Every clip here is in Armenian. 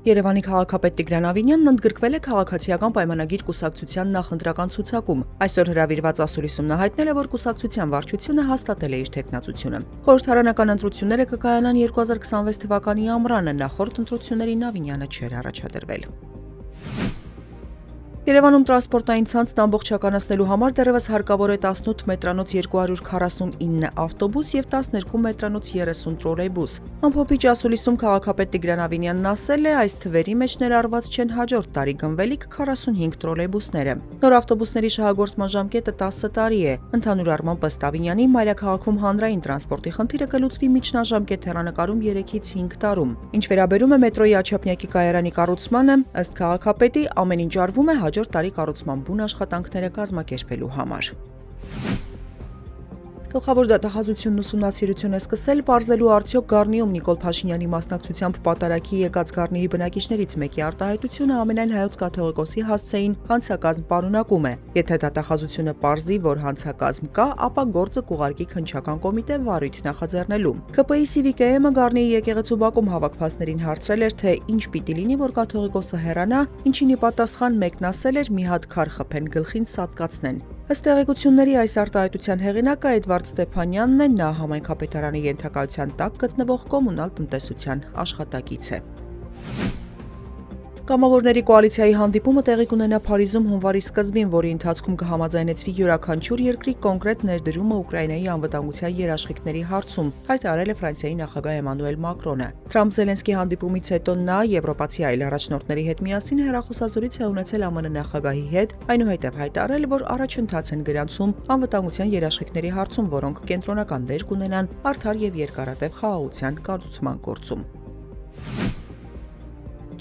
Երևանի քաղաքապետ Տիգրան Ավինյանն ընդգրկվել է քաղաքացիական պայմանագիր կուսակցության նախընտրական ցուցակում։ Այսօր հրավիրված ասուլիսումն հայտնել է, որ կուսակցության վարչությունը հաստատել է իր թեկնածությունը։ Խորհրդարանական ընտրությունները կկայանան 2026 թվականի ամռանը, նախորդ ընտրություններին Ավինյանը չէր առաջադրվել։ Երևանում տրանսպորտային ցանցն ամբողջականացնելու համար դեռևս հարկավոր է 18 մետրանոց 249 ավտոբուս եւ 12 մետրանոց 30 տրոլեյբուս։ Ամփոփիչ ասուլիսում քաղաքապետ Տիգրան Ավինյանն ասել է, այս թվերի մեջ ներառված չեն հաջորդ տարի գնվելիք 45 տրոլեյբուսները։ Նոր ավտոբուսների շահագործման ժամկետը 10 տարի է։ Ընդհանուր առմամբ ըստ Ավինյանի մայրաքաղաքում հանրային տրանսպորտի խնդիրը կլուծվի միջնաժամկետ հեռանկարում 3-ից 5 տարում։ Ինչ վերաբերում է մետրոյի Աչափնյակի կայարանի կառուցմանը, ըստ քաղաքապետի ամեն ինչ արվում է հաջորդ տարի կառուցման բուն աշխատանքները կազմակերպելու համար։ Գլխավոր դատախազությունն ուսումնասիրություն է սկսել, պարզելու արդյոք Գառնիում Նիկոլ Փաշինյանի մասնակցությամբ պատարագի եկած Գառնիի բնակիչներից մեկի արտահայտությունը ամենայն հայոց կաթողիկոսի հասցեին հանցակազմ պարունակում է։ Եթե դատախազությունը պարզի, որ հանցակազմ կա, ապա գործը կուղարկի քննչական կոմիտե վարույթ նախաձեռնելու։ ԿՊ-ի CVKM-ը Գառնիի եկեղեցու բակում հավաքվածներին հարցրել էր, թե ինչ պիտի լինի, որ կաթողիկոսը հեռանա, ինչին ի պատասխան մեկն ասել էր՝ մի հատ քար խփեն գլխին սատկացնեն։ Ըստ տեղեկությունների այս արտահայտության հեղինակը Էդվարդ Ստեփանյանն է, նա համայնքապետարանի ենթակայության տակ գտնվող կոմունալ տնտեսության աշխատակից է։ Կամավորների կոալիցիայի հանդիպումը տեղի կունենա Փարիզում հունվարի սկզբին, որի ընթացքում կհամաձայնեցվի յուրաքանչյուր երկրի կոնկրետ ներդրումը Ուկրաինայի անվտանգության երաշխիքների հարցում, հայտարարել է Ֆրանսիայի նախագահ Էմանուել Մակրոնը։ Թրամփ-Զելենսկի հանդիպումից հետո նա եվրոպացի այլ առաջնորդների հետ միասին հեռախոսազրույց է ունեցել ԱՄՆ նախագահի հետ, այնուհետև հայտարարել, որ առաջընթաց են գրանցում անվտանգության երաշխիքների հարցում, որոնք կենտրոնական դեր կունենան արդար եւ երկարատև խաղաղության կառուցման գործում։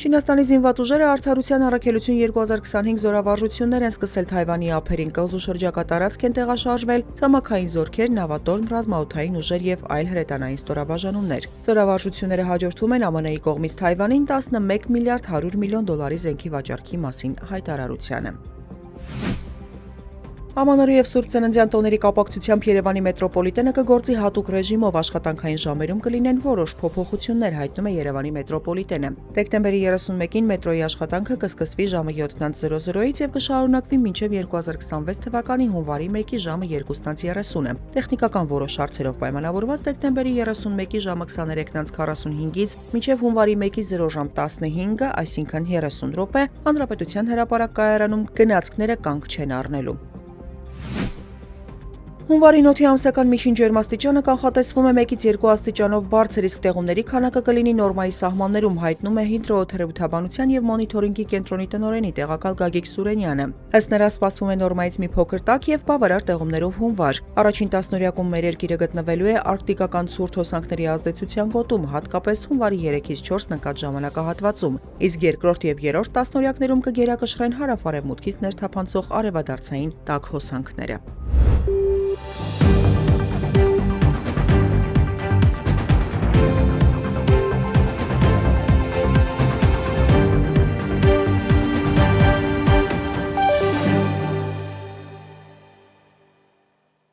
Չինաստանի զինված ուժերը Արդարության առաքելություն 2025 զորավարժություններ են սկսել Թայվանի ափերին, կղզու շրջակա տարածք են տեղաշարժվել ցամաքային զորքեր, նավատորմ, ռազմաօդային ուժեր եւ այլ հրետանային ստորաբաժանումներ։ Զորավարժությունները հաջորդում են ԱՄՆ-ի կողմից Թայվանին 11 միլիարդ 100 միլիոն դոլարի զենքի վաճառքի մասին հայտարարությանը։ Ամանորի եւ Սուրբ Ծննդյան տոների կապակցությամբ Երևանի մետրոպոլիտենը կգործի հատուկ ռեժիմով, աշխատանքային ժամերում կլինեն որոշ փոփոխություններ, հայտնում է Երևանի մետրոպոլիտենը։ Դեկտեմբերի 31-ին մետրոյի աշխատանքը կսկսվի ժամը 7:00-ից եւ կշարունակվի մինչեւ 2026 թվականի հունվարի 1-ի ժամը 2:30-ը։ Տեխնիկական որոշ հարցերով պայմանավորված դեկտեմբերի 31-ի ժամը 23:45-ից մինչեւ հունվարի 1-ի 0 ժամ 15-ը, այսինքն 30 րոպե, Հանրապետության հրապարակ կայարանում գնացքները կանգ չեն առնելու։ Հունվարի 7-ի ամսական միջին ջերմաստիճանը կանխատեսվում է 1-ից 2 աստիճանով բարձր, իսկ տեղումների քանակը կլինի նորմայի սահմաններում, հայտնում է հիդրոօթերոթաբանության եւ մոնիթորինգի կենտրոնի տնօրենի տեղակալ Գագիկ Սուրենյանը։ Ըստ նրա, սպասվում է նորմայից մի փոքր տաք եւ բավարար տեղումներով հունվար։ Առաջին տասնօրյակում մեր երկիրը գտնվելու է արկտիկական ցուրտ հոսանքների ազդեցության գոտում, հատկապես հունվարի 3-ից 4 նկատ ժամանակահատվածում, իսկ երկրորդ եւ երրորդ տասնօրյակներում կգերակշռեն հարավ-արևմուտքից ներթափանցող արևադարձային տաք հոսանքները։